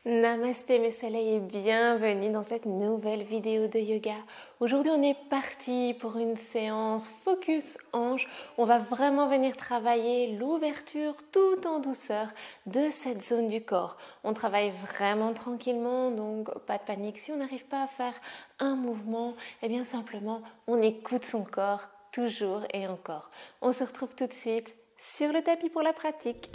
Namasté mes soleils et bienvenue dans cette nouvelle vidéo de yoga. Aujourd'hui on est parti pour une séance focus hanche. On va vraiment venir travailler l'ouverture tout en douceur de cette zone du corps. On travaille vraiment tranquillement, donc pas de panique. Si on n'arrive pas à faire un mouvement, eh bien simplement on écoute son corps toujours et encore. On se retrouve tout de suite sur le tapis pour la pratique.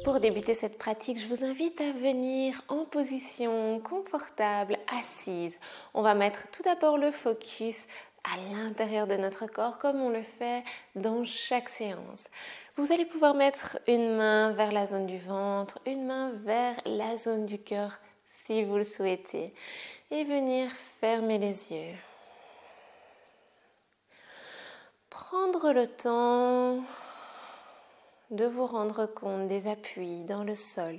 Pour débuter cette pratique, je vous invite à venir en position confortable, assise. On va mettre tout d'abord le focus à l'intérieur de notre corps comme on le fait dans chaque séance. Vous allez pouvoir mettre une main vers la zone du ventre, une main vers la zone du cœur si vous le souhaitez et venir fermer les yeux. Prendre le temps de vous rendre compte des appuis dans le sol.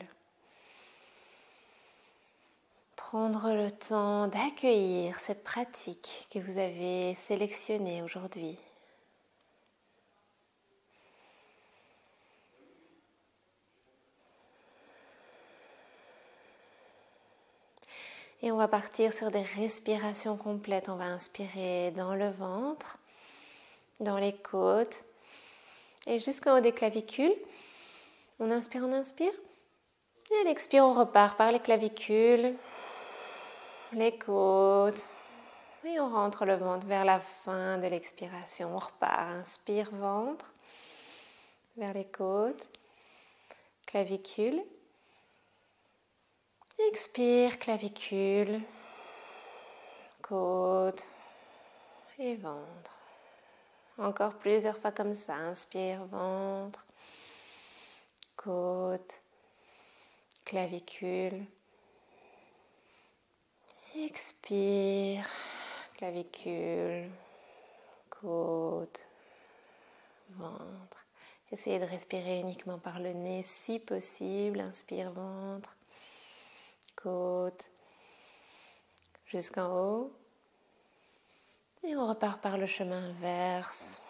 Prendre le temps d'accueillir cette pratique que vous avez sélectionnée aujourd'hui. Et on va partir sur des respirations complètes. On va inspirer dans le ventre, dans les côtes et jusqu'en haut des clavicules. On inspire, et à l'expire, on repart par les clavicules, les côtes et on rentre le ventre vers la fin de l'expiration. On repart, inspire ventre vers les côtes, clavicules, expire clavicule, côte et ventre. Encore plusieurs fois comme ça, inspire ventre, côte, clavicule. Expire, clavicule, côte, ventre. Essayez de respirer uniquement par le nez si possible. Inspire, ventre, côte, jusqu'en haut. Et on repart par le chemin inverse.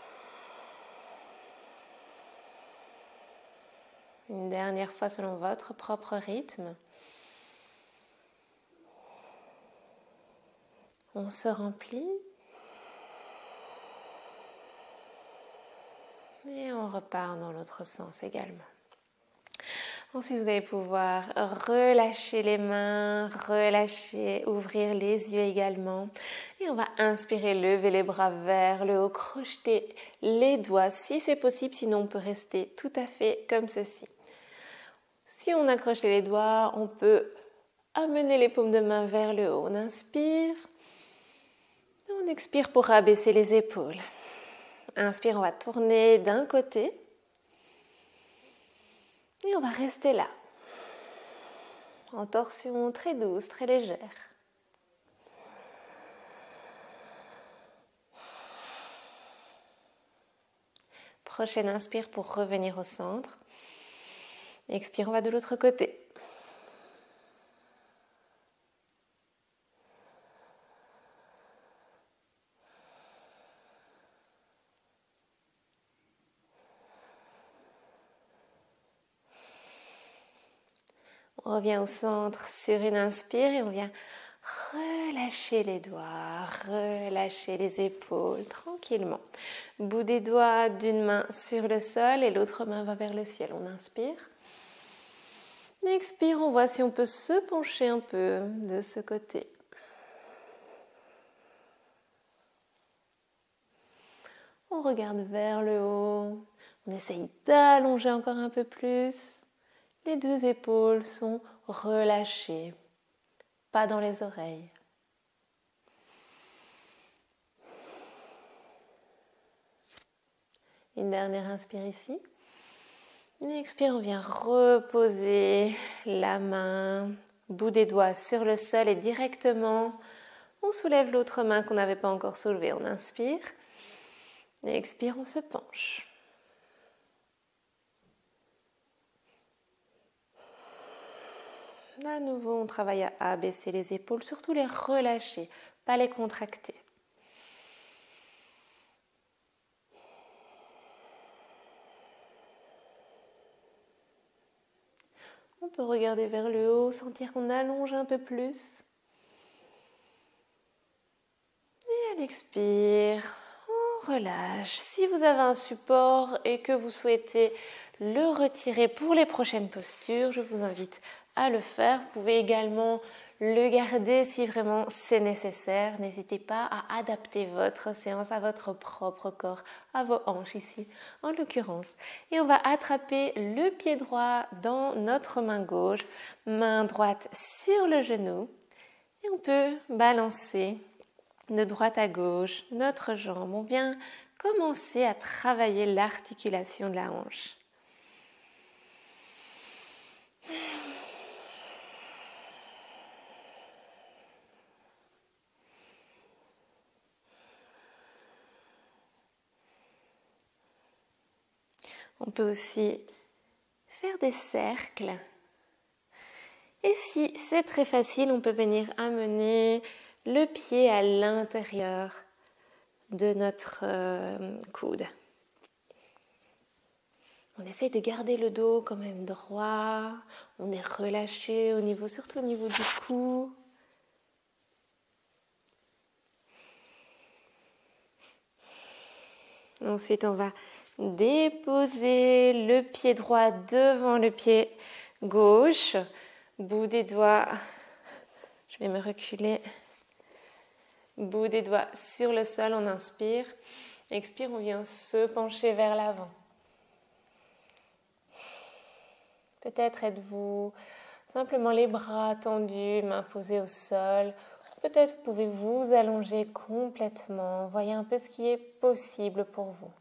Une dernière fois selon votre propre rythme. On se remplit et on repart dans l'autre sens également. Ensuite, vous allez pouvoir relâcher les mains, relâcher, ouvrir les yeux également. Et on va inspirer, lever les bras vers le haut, crocheter les doigts si c'est possible, sinon on peut rester tout à fait comme ceci. Si on accroche les doigts, on peut amener les paumes de main vers le haut. On inspire. On expire pour abaisser les épaules. Inspire, on va tourner d'un côté. Et on va rester là. En torsion très douce, très légère. Prochaine inspire pour revenir au centre. Expire, on va de l'autre côté. On revient au centre sur une inspire et on vient relâcher les doigts, relâcher les épaules tranquillement. Bout des doigts d'une main sur le sol et l'autre main va vers le ciel. On inspire. Expire, on voit si on peut se pencher un peu de ce côté. On regarde vers le haut. On essaye d'allonger encore un peu plus. Les deux épaules sont relâchées, pas dans les oreilles. Une dernière inspire ici. Une expire, on vient reposer la main, bout des doigts sur le sol et directement, on soulève l'autre main qu'on n'avait pas encore soulevée. On inspire. Et expire, on se penche. À nouveau, on travaille à abaisser les épaules, surtout les relâcher, pas les contracter. On peut regarder vers le haut, sentir qu'on allonge un peu plus. Et à l'expire, on relâche. Si vous avez un support et que vous souhaitez le retirer pour les prochaines postures, je vous invite à le faire. Vous pouvez également le garder si vraiment c'est nécessaire. N'hésitez pas à adapter votre séance à votre propre corps, à vos hanches ici en l'occurrence. Et on va attraper le pied droit dans notre main gauche, main droite sur le genou. Et on peut balancer de droite à gauche notre jambe. On vient commencer à travailler l'articulation de la hanche. On peut aussi faire des cercles. Et si c'est très facile, on peut venir amener le pied à l'intérieur de notre coude. On essaye de garder le dos quand même droit. On est relâché surtout au niveau du cou. Ensuite, on va déposer le pied droit devant le pied gauche. Bout des doigts, je vais me reculer. Bout des doigts sur le sol, on inspire. Expire, on vient se pencher vers l'avant. Peut-être êtes-vous simplement les bras tendus, mains posées au sol. Peut-être vous pouvez vous allonger complètement. Voyez un peu ce qui est possible pour vous.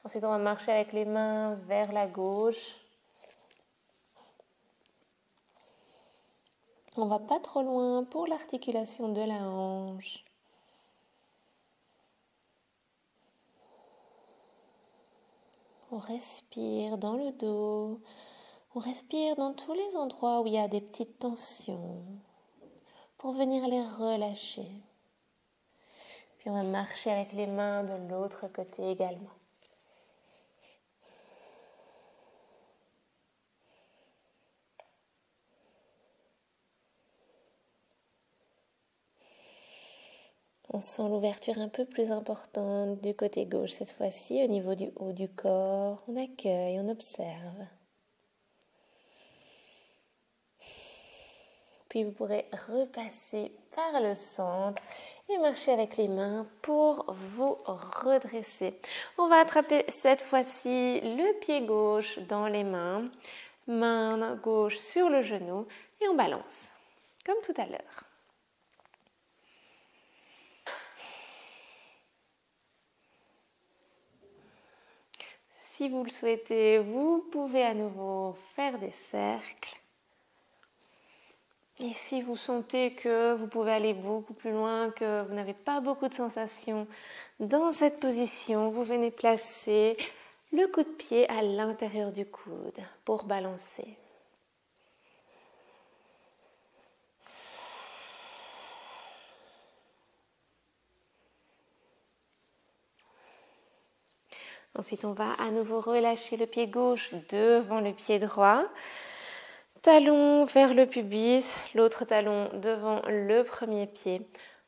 Ensuite, on va marcher avec les mains vers la gauche. On ne va pas trop loin pour l'articulation de la hanche. On respire dans le dos. On respire dans tous les endroits où il y a des petites tensions pour venir les relâcher. Puis on va marcher avec les mains de l'autre côté également. On sent l'ouverture un peu plus importante du côté gauche cette fois-ci, au niveau du haut du corps. On accueille, on observe. Puis vous pourrez repasser par le centre et marcher avec les mains pour vous redresser. On va attraper cette fois-ci le pied gauche dans les mains, main gauche sur le genou et on balance, comme tout à l'heure. Si vous le souhaitez, vous pouvez à nouveau faire des cercles. Et si vous sentez que vous pouvez aller beaucoup plus loin, que vous n'avez pas beaucoup de sensations dans cette position, vous venez placer le coup de pied à l'intérieur du coude pour balancer. Ensuite, on va à nouveau relâcher le pied gauche devant le pied droit. Talon vers le pubis, l'autre talon devant le premier pied.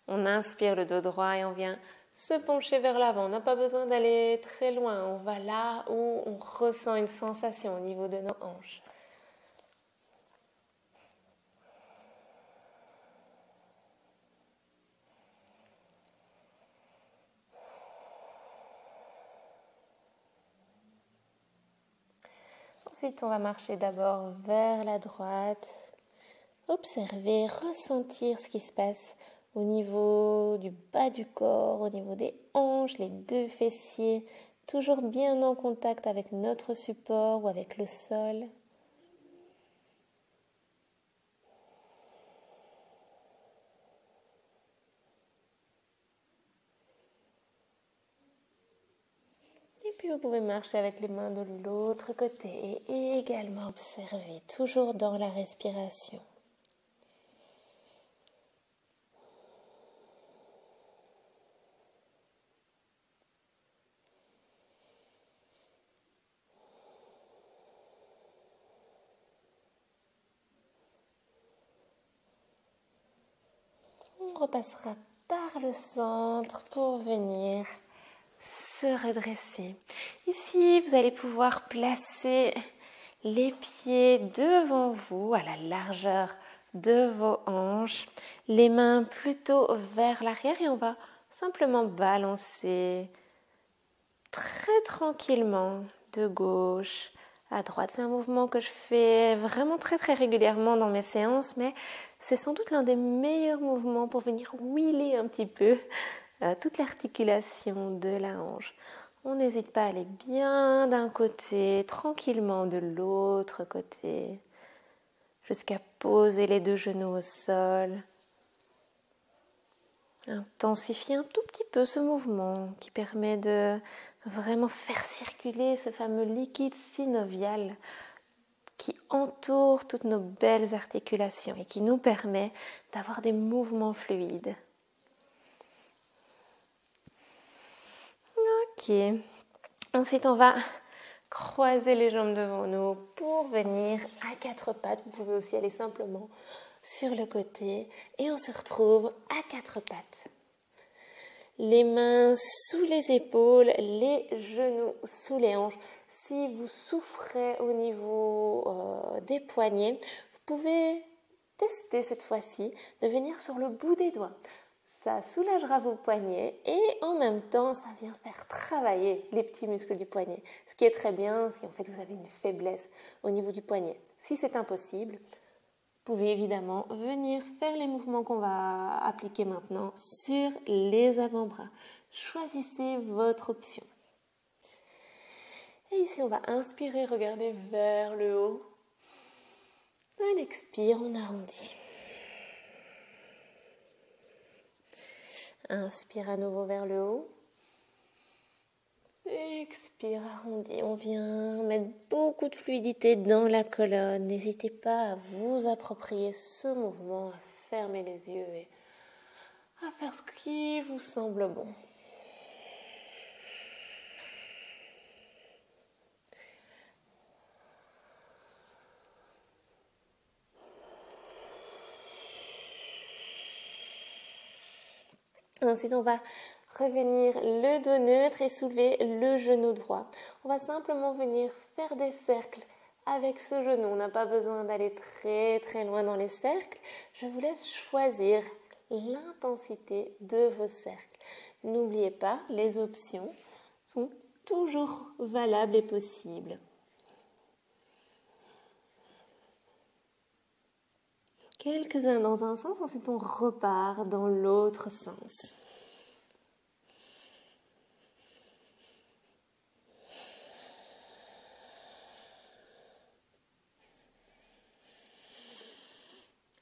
On inspire le dos droit et on vient se pencher vers l'avant. On n'a pas besoin d'aller très loin. On va là où on ressent une sensation au niveau de nos hanches. Ensuite, on va marcher d'abord vers la droite, observer, ressentir ce qui se passe au niveau du bas du corps, au niveau des hanches, les deux fessiers, toujours bien en contact avec notre support ou avec le sol. Et puis vous pouvez marcher avec les mains de l'autre côté et également observer, toujours dans la respiration. repassera par le centre pour venir se redresser. Ici, vous allez pouvoir placer les pieds devant vous à la largeur de vos hanches, les mains plutôt vers l'arrière et on va simplement balancer très tranquillement de gauche à droite. C'est un mouvement que je fais vraiment très régulièrement dans mes séances, mais c'est sans doute l'un des meilleurs mouvements pour venir wheeler un petit peu toute l'articulation de la hanche. On n'hésite pas à aller bien d'un côté, tranquillement de l'autre côté, jusqu'à poser les deux genoux au sol. Intensifier un tout petit peu ce mouvement qui permet de vraiment faire circuler ce fameux liquide synovial qui entoure toutes nos belles articulations et qui nous permet d'avoir des mouvements fluides. Ok. Ensuite, on va croiser les jambes devant nous pour venir à quatre pattes. Vous pouvez aussi aller simplement sur le côté et on se retrouve à quatre pattes. Les mains sous les épaules, les genoux sous les hanches. Si vous souffrez au niveau des poignets, vous pouvez tester cette fois-ci de venir sur le bout des doigts. Ça soulagera vos poignets et en même temps, ça vient faire travailler les petits muscles du poignet. Ce qui est très bien si en fait vous avez une faiblesse au niveau du poignet. Si c'est impossible, vous pouvez évidemment venir faire les mouvements qu'on va appliquer maintenant sur les avant-bras. Choisissez votre option. Et ici, on va inspirer, regarder vers le haut. On expire, on arrondit. Inspire à nouveau vers le haut. Expire, arrondi. On vient mettre beaucoup de fluidité dans la colonne. N'hésitez pas à vous approprier ce mouvement, à fermer les yeux et à faire ce qui vous semble bon. Ensuite, on va revenir le dos neutre et soulever le genou droit. On va simplement venir faire des cercles avec ce genou. On n'a pas besoin d'aller très loin dans les cercles. Je vous laisse choisir l'intensité de vos cercles. N'oubliez pas, les options sont toujours valables et possibles. Quelques-uns dans un sens, ensuite on repart dans l'autre sens.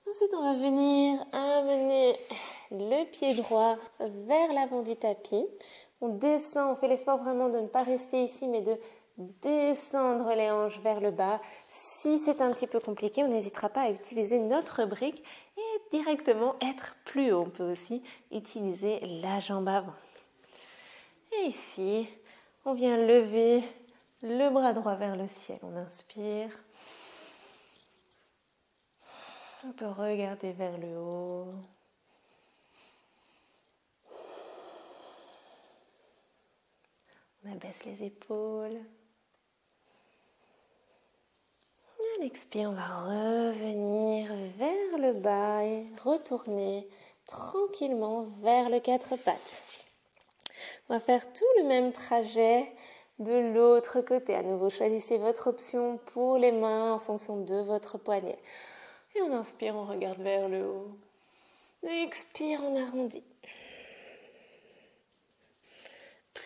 Ensuite, on va venir amener le pied droit vers l'avant du tapis. On descend, on fait l'effort vraiment de ne pas rester ici, mais de descendre les hanches vers le bas. Si c'est un petit peu compliqué, on n'hésitera pas à utiliser notre brique et directement être plus haut. On peut aussi utiliser la jambe avant. Et ici, on vient lever le bras droit vers le ciel. On inspire. On peut regarder vers le haut. On abaisse les épaules. À l'expire, on va revenir vers le bas et retourner tranquillement vers le quatre pattes. On va faire tout le même trajet de l'autre côté. À nouveau, choisissez votre option pour les mains en fonction de votre poignet. Et on inspire, on regarde vers le haut. Et expire, on arrondit.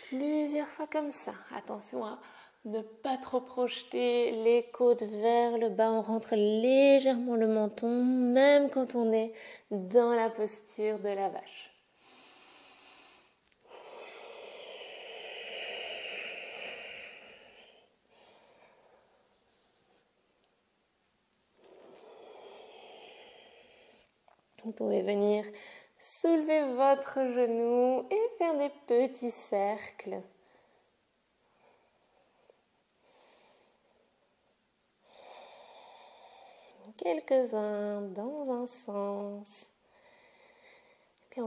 Plusieurs fois comme ça. Attention à ne pas trop projeter les côtes vers le bas. On rentre légèrement le menton, même quand on est dans la posture de la vache. Vous pouvez venir soulever votre genou et faire des petits cercles. Quelques-uns dans un sens,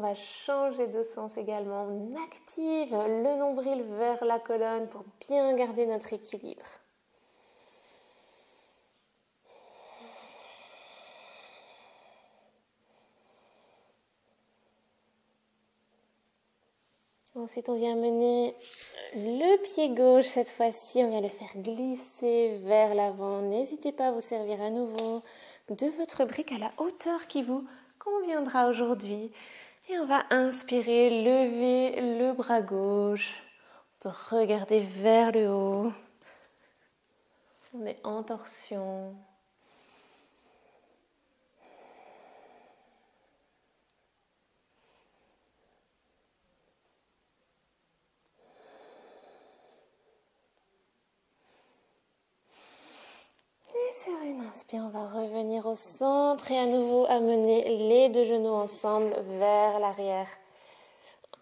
va changer de sens également. On active le nombril vers la colonne pour bien garder notre équilibre. Ensuite, on vient mener le pied gauche cette fois-ci. On vient le faire glisser vers l'avant. N'hésitez pas à vous servir à nouveau de votre brique à la hauteur qui vous conviendra aujourd'hui. Et on va inspirer, lever le bras gauche. On peut regarder vers le haut. On est en torsion. Sur une inspire, on va revenir au centre et à nouveau amener les deux genoux ensemble vers l'arrière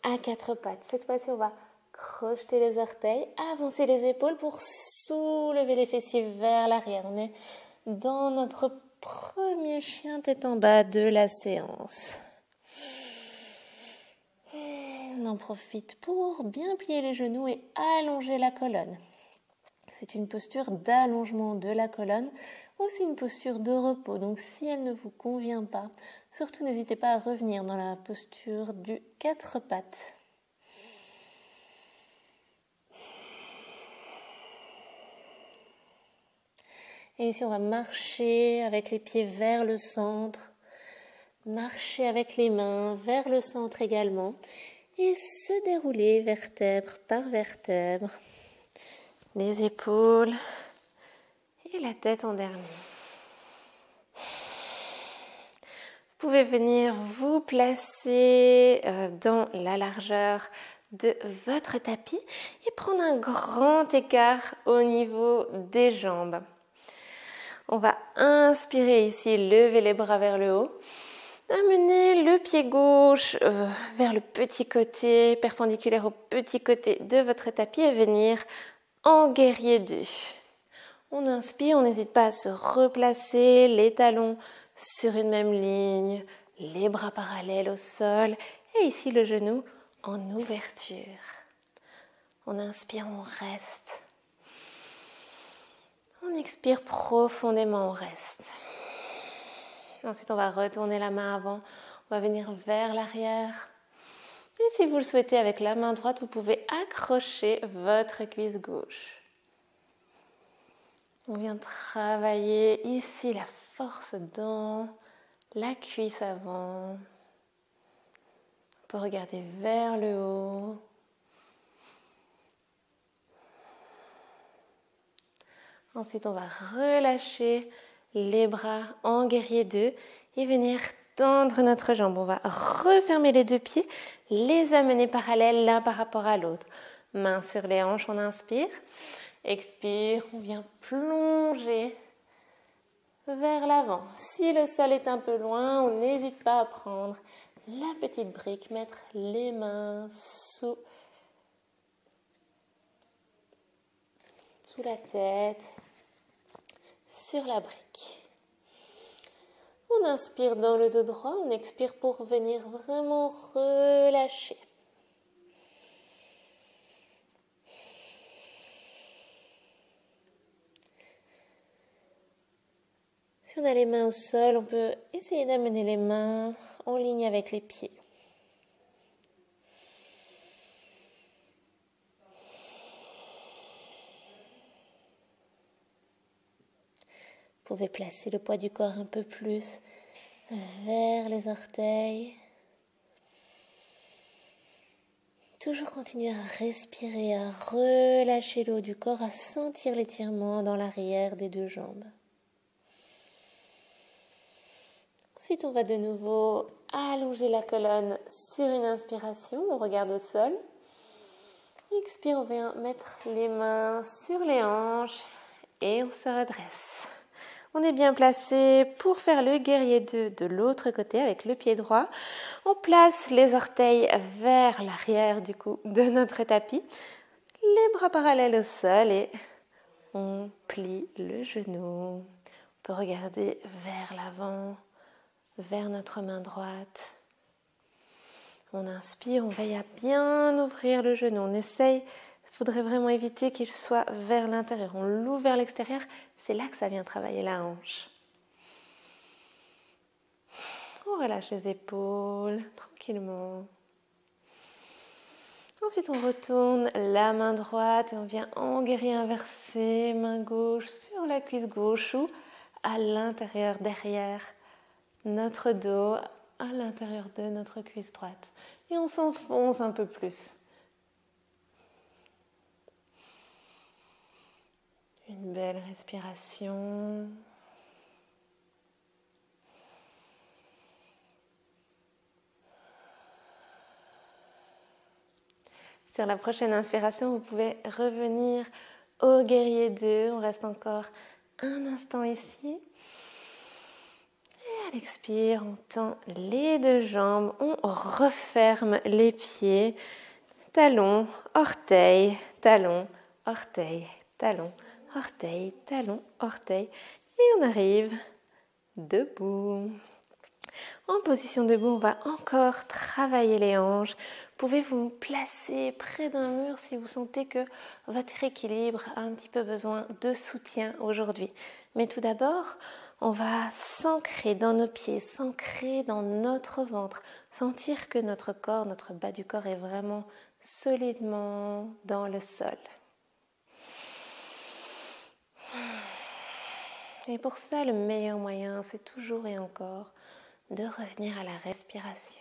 à quatre pattes. Cette fois-ci, on va crocheter les orteils, avancer les épaules pour soulever les fessiers vers l'arrière. On est dans notre premier chien tête en bas de la séance. On en profite pour bien plier les genoux et allonger la colonne. C'est une posture d'allongement de la colonne, aussi une posture de repos. Donc si elle ne vous convient pas, surtout n'hésitez pas à revenir dans la posture du quatre pattes. Et ici on va marcher avec les pieds vers le centre, marcher avec les mains vers le centre également et se dérouler vertèbre par vertèbre. Les épaules et la tête en dernier. Vous pouvez venir vous placer dans la largeur de votre tapis et prendre un grand écart au niveau des jambes. On va inspirer ici, lever les bras vers le haut. Amenez le pied gauche vers le petit côté, perpendiculaire au petit côté de votre tapis et venir en guerrier 2. On inspire, on n'hésite pas à se replacer, les talons sur une même ligne, les bras parallèles au sol et ici le genou en ouverture. On inspire, on reste. On expire profondément, on reste. Ensuite, on va retourner la main avant, on va venir vers l'arrière. Et si vous le souhaitez, avec la main droite, vous pouvez accrocher votre cuisse gauche. On vient travailler ici la force dans la cuisse avant. On peut regarder vers le haut. Ensuite, on va relâcher les bras en guerrier 2 et venir tendre notre jambe. On va refermer les deux pieds, les amener parallèles l'un par rapport à l'autre. Main sur les hanches, on inspire. Expire, on vient plonger vers l'avant. Si le sol est un peu loin, on n'hésite pas à prendre la petite brique, mettre les mains sous la tête, sur la brique. On inspire dans le dos droit, on expire pour venir vraiment relâcher. Si on a les mains au sol, on peut essayer d'amener les mains en ligne avec les pieds. Vous pouvez placer le poids du corps un peu plus vers les orteils. Toujours continuer à respirer, à relâcher le haut du corps, à sentir l'étirement dans l'arrière des deux jambes. Ensuite, on va de nouveau allonger la colonne sur une inspiration. On regarde au sol. Expire, on vient mettre les mains sur les hanches et on se redresse. On est bien placé pour faire le guerrier 2 de l'autre côté avec le pied droit. On place les orteils vers l'arrière du coup de notre tapis. Les bras parallèles au sol et on plie le genou. On peut regarder vers l'avant, vers notre main droite. On inspire, on veille à bien ouvrir le genou. On essaye, il faudrait vraiment éviter qu'il soit vers l'intérieur. On l'ouvre vers l'extérieur, c'est là que ça vient travailler la hanche. On relâche les épaules tranquillement. Ensuite, on retourne la main droite et on vient en guerrier inversé, main gauche sur la cuisse gauche ou à l'intérieur, derrière notre dos, à l'intérieur de notre cuisse droite. Et on s'enfonce un peu plus. Une belle respiration. Sur la prochaine inspiration, vous pouvez revenir au guerrier 2. On reste encore un instant ici. Et à l'expire, on tend les deux jambes. On referme les pieds. Talon, orteil, talon, orteil, talon, orteil, talon, orteil. Et on arrive debout. En position debout, on va encore travailler les hanches. Pouvez vous placer près d'un mur si vous sentez que votre équilibre a un petit peu besoin de soutien aujourd'hui. Mais tout d'abord, on va s'ancrer dans nos pieds, s'ancrer dans notre ventre, sentir que notre corps, notre bas du corps est vraiment solidement dans le sol. Et pour ça, le meilleur moyen, c'est toujours et encore de revenir à la respiration.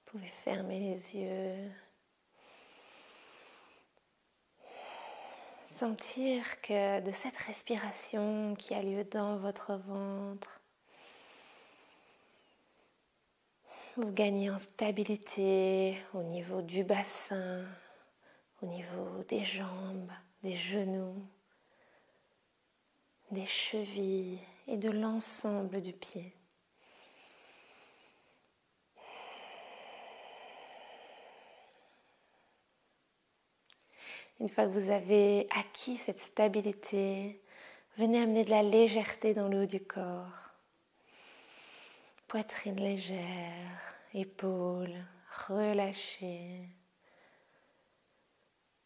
Vous pouvez fermer les yeux. Sentir que de cette respiration qui a lieu dans votre ventre, vous gagnez en stabilité au niveau du bassin, au niveau des jambes, des genoux, des chevilles et de l'ensemble du pied. Une fois que vous avez acquis cette stabilité, venez amener de la légèreté dans le haut du corps. Poitrine légère, épaules relâchées.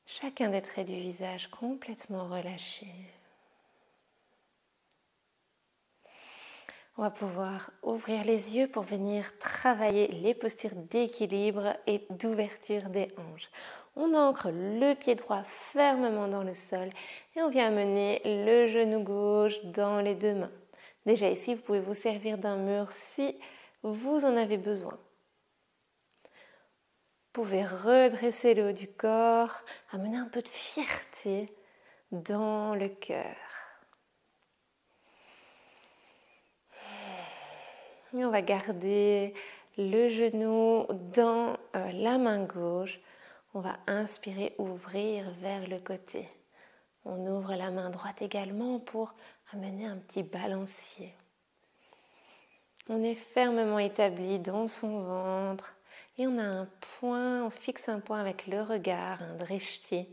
Chacun des traits du visage complètement relâchés. On va pouvoir ouvrir les yeux pour venir travailler les postures d'équilibre et d'ouverture des hanches. On ancre le pied droit fermement dans le sol et on vient amener le genou gauche dans les deux mains. Déjà ici, vous pouvez vous servir d'un mur si vous en avez besoin. Vous pouvez redresser le haut du corps, amener un peu de fierté dans le cœur. Et on va garder le genou dans la main gauche. On va inspirer, ouvrir vers le côté. On ouvre la main droite également pour amener un petit balancier. On est fermement établi dans son ventre et on a un point, on fixe un point avec le regard, un drishti,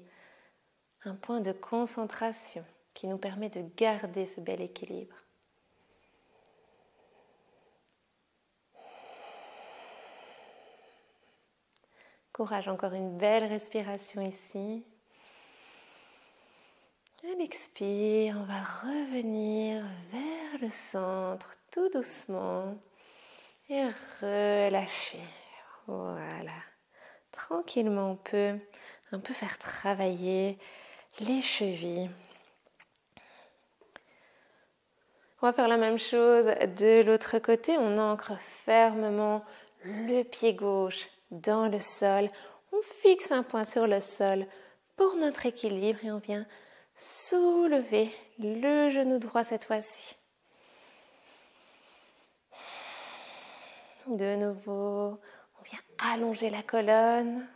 un point de concentration qui nous permet de garder ce bel équilibre. Courage, encore une belle respiration ici. À l'expire, on va revenir vers le centre tout doucement et relâcher. Voilà. Tranquillement, on peut un peu faire travailler les chevilles. On va faire la même chose de l'autre côté. On ancre fermement le pied gauche dans le sol. On fixe un point sur le sol pour notre équilibre et on vient soulever le genou droit cette fois-ci. De nouveau, on vient allonger la colonne.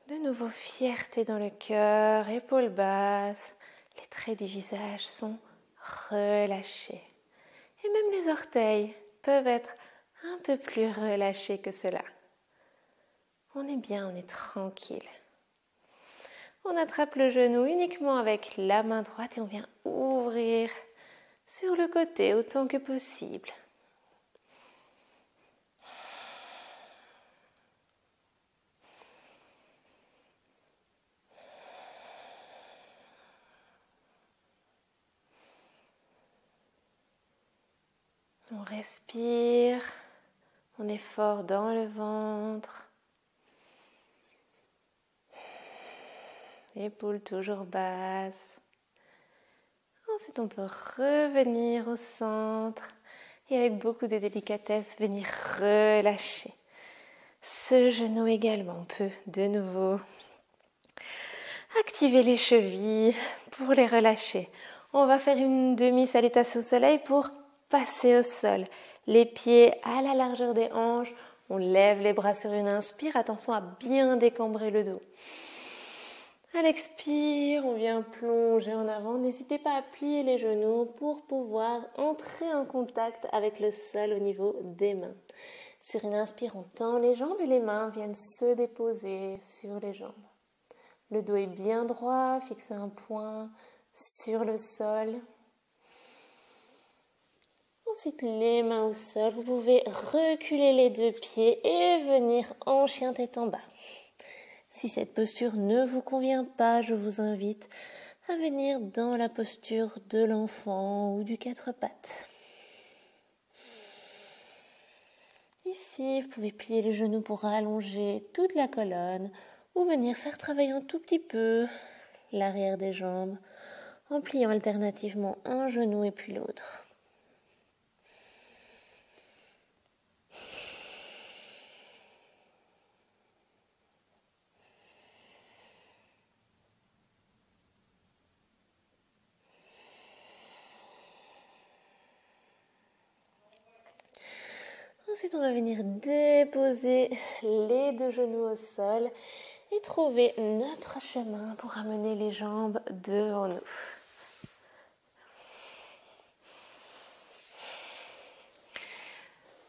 De nouveau, fierté dans le cœur, épaules basses, Les traits du visage sont relâchés. Et même les orteils peuvent être un peu plus relâchés que cela. On est bien, on est tranquille. On attrape le genou uniquement avec la main droite et on vient ouvrir sur le côté autant que possible. On respire, on est fort dans le ventre. Épaules toujours basses. Ensuite, on peut revenir au centre et avec beaucoup de délicatesse, venir relâcher. Ce genou également, on peut de nouveau activer les chevilles pour les relâcher. On va faire une demi-salutation au soleil pour passer au sol. Les pieds à la largeur des hanches. On lève les bras sur une inspire. Attention à bien décambrer le dos. À l'expire, on vient plonger en avant. N'hésitez pas à plier les genoux pour pouvoir entrer en contact avec le sol au niveau des mains. Sur une inspire, on tend les jambes et les mains viennent se déposer sur les jambes. Le dos est bien droit, fixez un point sur le sol. Ensuite, les mains au sol. Vous pouvez reculer les deux pieds et venir en chien tête en bas. Si cette posture ne vous convient pas, je vous invite à venir dans la posture de l'enfant ou du quatre pattes. Ici, vous pouvez plier les genoux pour allonger toute la colonne ou venir faire travailler un tout petit peu l'arrière des jambes en pliant alternativement un genou et puis l'autre. Ensuite, on va venir déposer les deux genoux au sol et trouver notre chemin pour amener les jambes devant nous.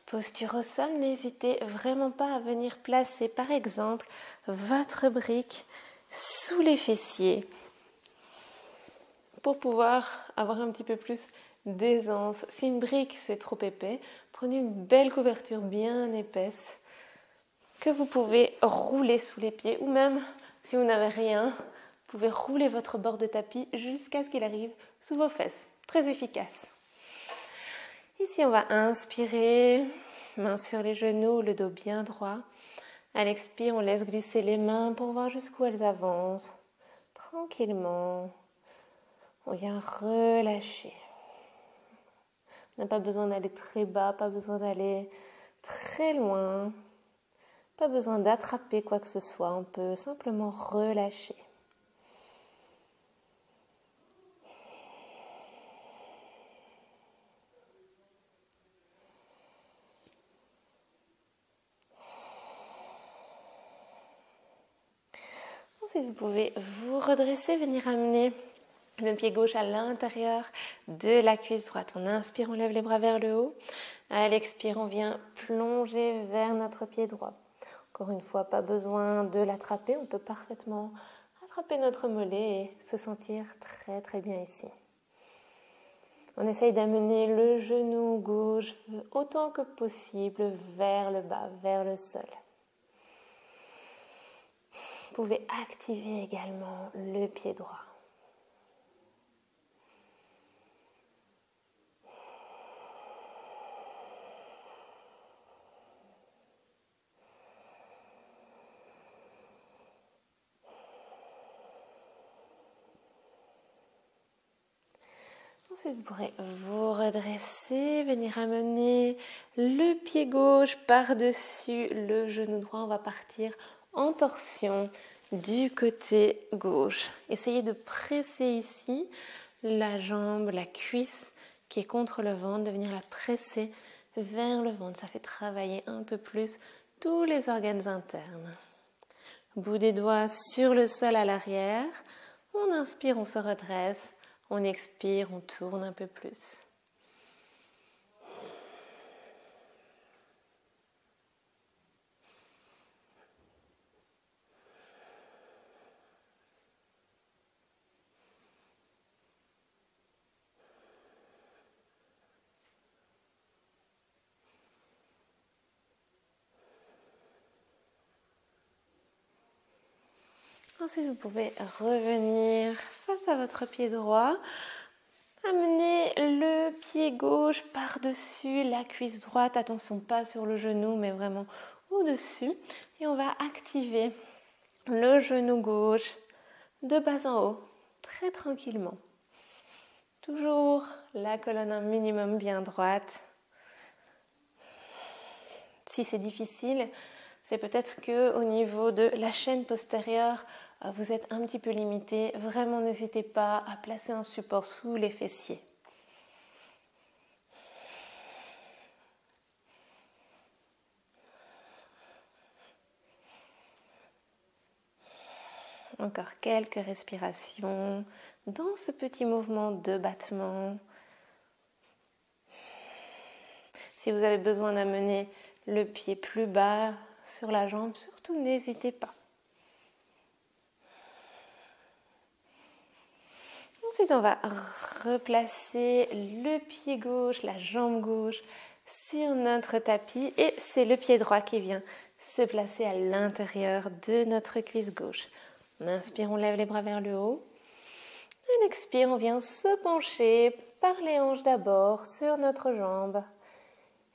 Posture au sol, n'hésitez vraiment pas à venir placer par exemple votre brique sous les fessiers pour pouvoir avoir un petit peu plus d'aisance. Si une brique c'est trop épais, prenez une belle couverture bien épaisse que vous pouvez rouler sous les pieds ou même si vous n'avez rien, vous pouvez rouler votre bord de tapis jusqu'à ce qu'il arrive sous vos fesses. Très efficace. Ici on va inspirer, main sur les genoux, le dos bien droit. À l'expire, on laisse glisser les mains pour voir jusqu'où elles avancent. Tranquillement, on vient relâcher. On n'a pas besoin d'aller très bas, pas besoin d'aller très loin, pas besoin d'attraper quoi que ce soit, on peut simplement relâcher. Ensuite, vous pouvez vous redresser, venir amener le pied gauche à l'intérieur de la cuisse droite. On inspire, on lève les bras vers le haut. À l'expire, on vient plonger vers notre pied droit. Encore une fois, pas besoin de l'attraper. On peut parfaitement attraper notre mollet et se sentir très très bien ici. On essaye d'amener le genou gauche autant que possible vers le bas, vers le sol. Vous pouvez activer également le pied droit. Ensuite, vous pourrez vous redresser, venir amener le pied gauche par-dessus le genou droit. On va partir en torsion du côté gauche. Essayez de presser ici la jambe, la cuisse qui est contre le ventre, de venir la presser vers le ventre. Ça fait travailler un peu plus tous les organes internes. Bout des doigts sur le sol à l'arrière. On inspire, on se redresse. On expire, on tourne un peu plus. Ensuite, vous pouvez revenir face à votre pied droit. Amenez le pied gauche par-dessus la cuisse droite. Attention, pas sur le genou, mais vraiment au-dessus. Et on va activer le genou gauche de bas en haut, très tranquillement. Toujours la colonne un minimum bien droite. Si c'est difficile, c'est peut-être qu'au niveau de la chaîne postérieure, vous êtes un petit peu limité. Vraiment, n'hésitez pas à placer un support sous les fessiers. Encore quelques respirations dans ce petit mouvement de battement. Si vous avez besoin d'amener le pied plus bas sur la jambe, surtout n'hésitez pas. Ensuite, on va replacer le pied gauche, la jambe gauche sur notre tapis et c'est le pied droit qui vient se placer à l'intérieur de notre cuisse gauche. On inspire, on lève les bras vers le haut. On expire, on vient se pencher par les hanches d'abord sur notre jambe.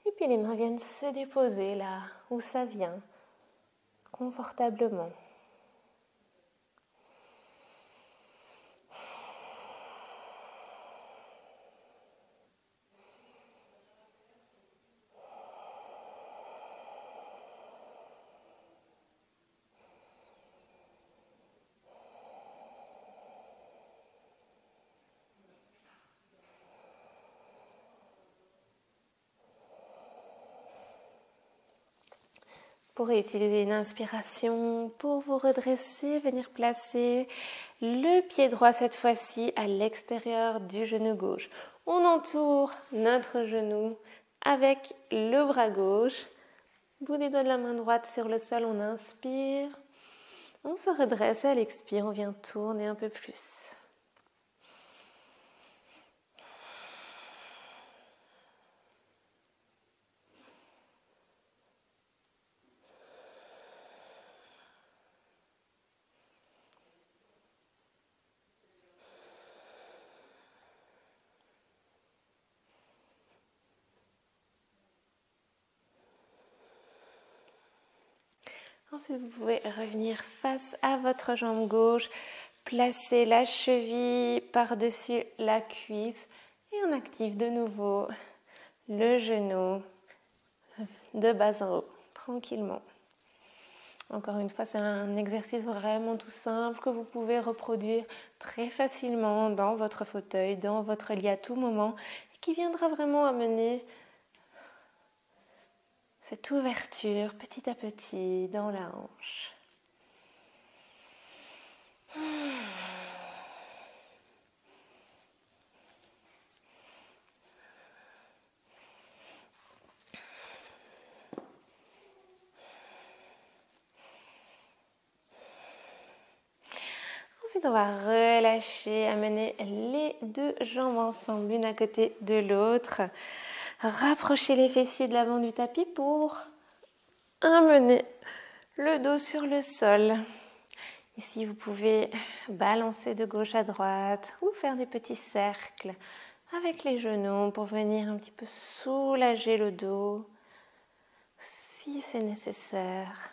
Et puis les mains viennent se déposer là où ça vient, confortablement. Vous pourrez utiliser une inspiration pour vous redresser, venir placer le pied droit cette fois-ci à l'extérieur du genou gauche. On entoure notre genou avec le bras gauche. Bout des doigts de la main droite sur le sol, on inspire. On se redresse et à l'expire, on vient tourner un peu plus. Ensuite, vous pouvez revenir face à votre jambe gauche, placer la cheville par-dessus la cuisse et on active de nouveau le genou de bas en haut, tranquillement. Encore une fois, c'est un exercice vraiment tout simple que vous pouvez reproduire très facilement dans votre fauteuil, dans votre lit à tout moment et qui viendra vraiment amener cette ouverture petit à petit dans la hanche. Ensuite, on va relâcher, amener les deux jambes ensemble, l'une à côté de l'autre. Rapprocher les fessiers de l'avant du tapis pour amener le dos sur le sol. Ici, vous pouvez balancer de gauche à droite ou faire des petits cercles avec les genoux pour venir un petit peu soulager le dos si c'est nécessaire.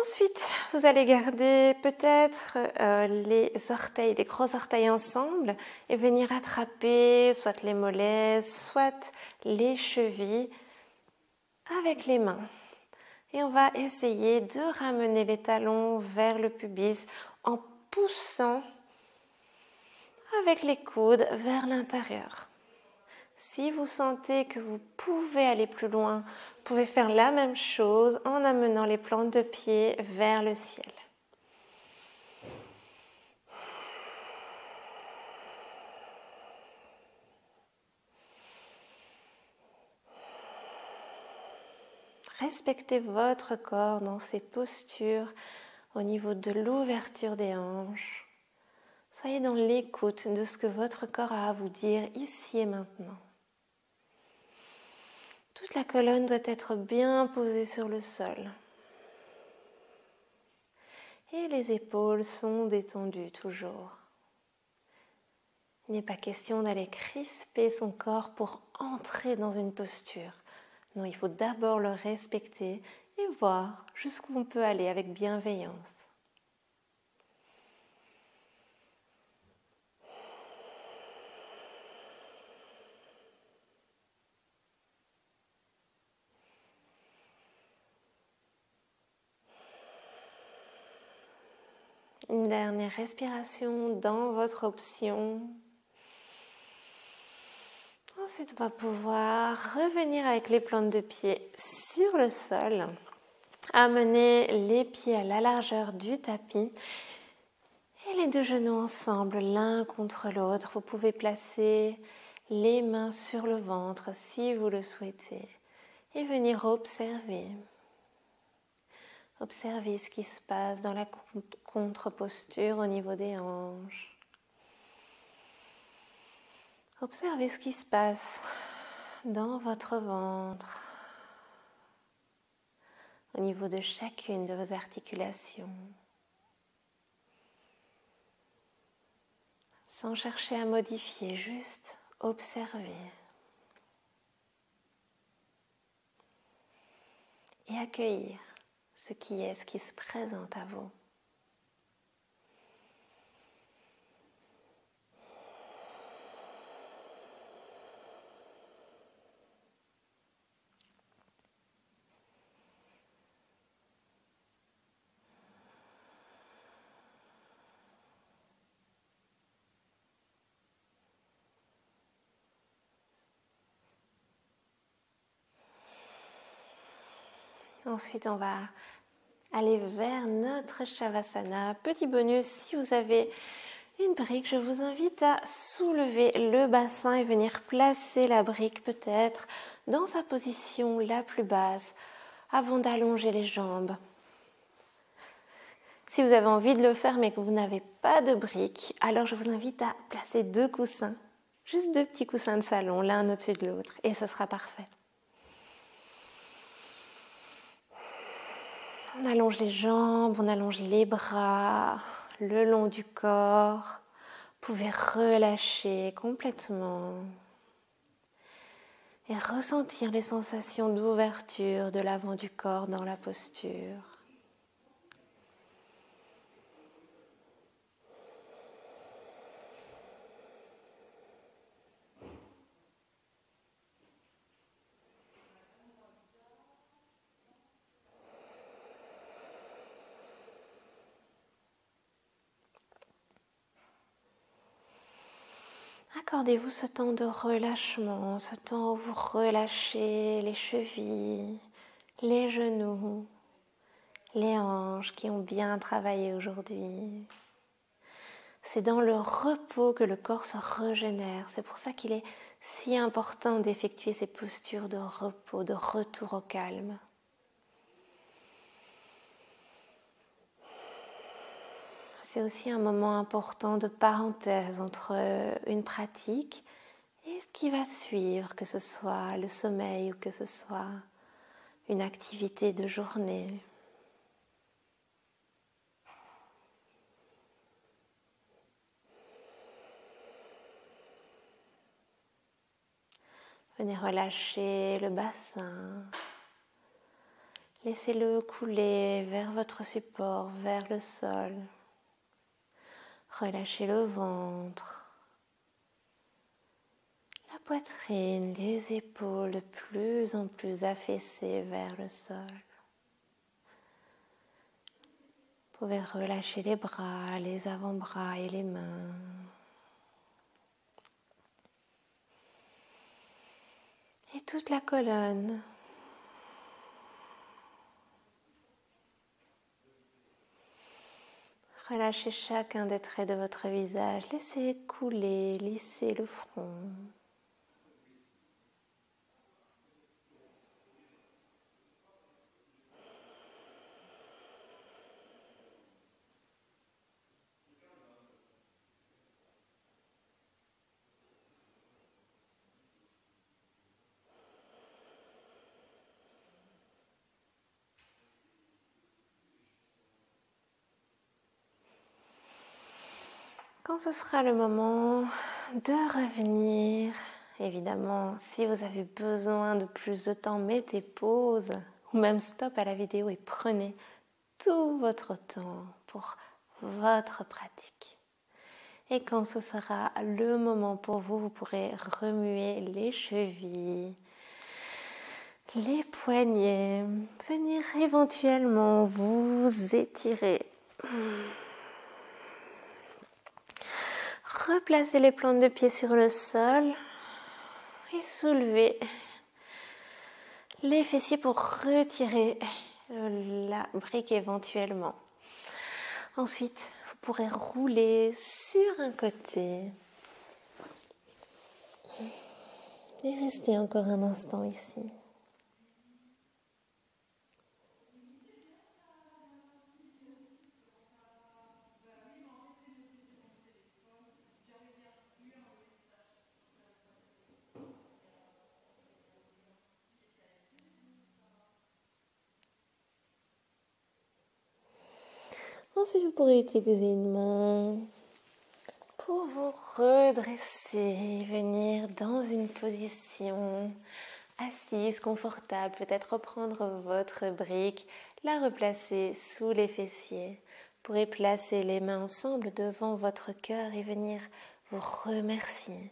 Ensuite, vous allez garder peut-être les orteils, les gros orteils ensemble et venir attraper soit les mollets, soit les chevilles avec les mains. Et on va essayer de ramener les talons vers le pubis en poussant avec les coudes vers l'intérieur. Si vous sentez que vous pouvez aller plus loin, vous pouvez faire la même chose en amenant les plantes de pied vers le ciel. Respectez votre corps dans ses postures au niveau de l'ouverture des hanches. Soyez dans l'écoute de ce que votre corps a à vous dire ici et maintenant. Toute la colonne doit être bien posée sur le sol. Et les épaules sont détendues toujours. Il n'est pas question d'aller crisper son corps pour entrer dans une posture. Non, il faut d'abord le respecter et voir jusqu'où on peut aller avec bienveillance. Une dernière respiration dans votre option. Ensuite, on va pouvoir revenir avec les plantes de pied sur le sol. Amener les pieds à la largeur du tapis et les deux genoux ensemble, l'un contre l'autre. Vous pouvez placer les mains sur le ventre si vous le souhaitez et venir observer. Observez ce qui se passe dans la contre-posture au niveau des hanches. Observez ce qui se passe dans votre ventre, au niveau de chacune de vos articulations. Sans chercher à modifier, juste observer. Et accueillir ce qui se présente à vous. Ensuite, on va aller vers notre Shavasana. Petit bonus, si vous avez une brique, je vous invite à soulever le bassin et venir placer la brique peut-être dans sa position la plus basse avant d'allonger les jambes. Si vous avez envie de le faire mais que vous n'avez pas de brique, alors je vous invite à placer 2 coussins, juste 2 petits coussins de salon, l'un au-dessus de l'autre, et ce sera parfait. On allonge les jambes, on allonge les bras, le long du corps. Vous pouvez relâcher complètement et ressentir les sensations d'ouverture de l'avant du corps dans la posture. Accordez-vous ce temps de relâchement, ce temps où vous relâchez les chevilles, les genoux, les hanches qui ont bien travaillé aujourd'hui. C'est dans le repos que le corps se régénère. C'est pour ça qu'il est si important d'effectuer ces postures de repos, de retour au calme. C'est aussi un moment important de parenthèse entre une pratique et ce qui va suivre, que ce soit le sommeil ou que ce soit une activité de journée. Venez relâcher le bassin. Laissez-le couler vers votre support, vers le sol. Relâchez le ventre, la poitrine, les épaules de plus en plus affaissées vers le sol. Vous pouvez relâcher les bras, les avant-bras et les mains. et toute la colonne. Relâchez chacun des traits de votre visage. Laissez couler, lissez le front. Quand ce sera le moment de revenir, évidemment, si vous avez besoin de plus de temps, mettez pause ou même stop à la vidéo et prenez tout votre temps pour votre pratique. Et quand ce sera le moment pour vous, vous pourrez remuer les chevilles, les poignets, venir éventuellement vous étirer. Replacez les plantes de pied sur le sol et soulevez les fessiers pour retirer la brique éventuellement. Ensuite, vous pourrez rouler sur un côté et rester encore un instant ici. Ensuite, vous pourrez utiliser une main pour vous redresser, venir dans une position assise, confortable, peut-être reprendre votre brique, la replacer sous les fessiers. Vous pourrez placer les mains ensemble devant votre cœur et venir vous remercier.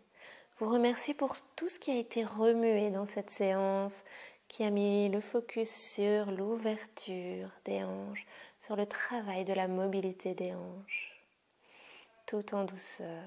Vous remercier pour tout ce qui a été remué dans cette séance, qui a mis le focus sur l'ouverture des hanches, sur le travail de la mobilité des hanches, tout en douceur.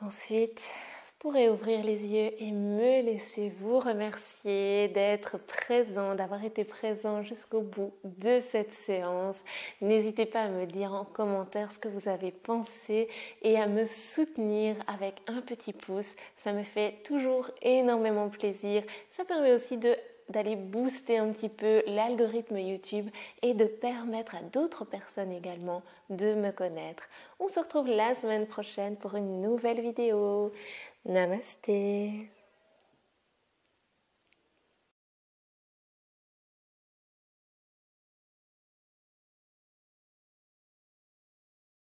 Ensuite, vous pourrez ouvrir les yeux et me laisser vous remercier d'être présent, d'avoir été présent jusqu'au bout de cette séance. N'hésitez pas à me dire en commentaire ce que vous avez pensé et à me soutenir avec un petit pouce. Ça me fait toujours énormément plaisir. Ça permet aussi d'aller booster un petit peu l'algorithme YouTube et de permettre à d'autres personnes également de me connaître. On se retrouve la semaine prochaine pour une nouvelle vidéo. Namasté.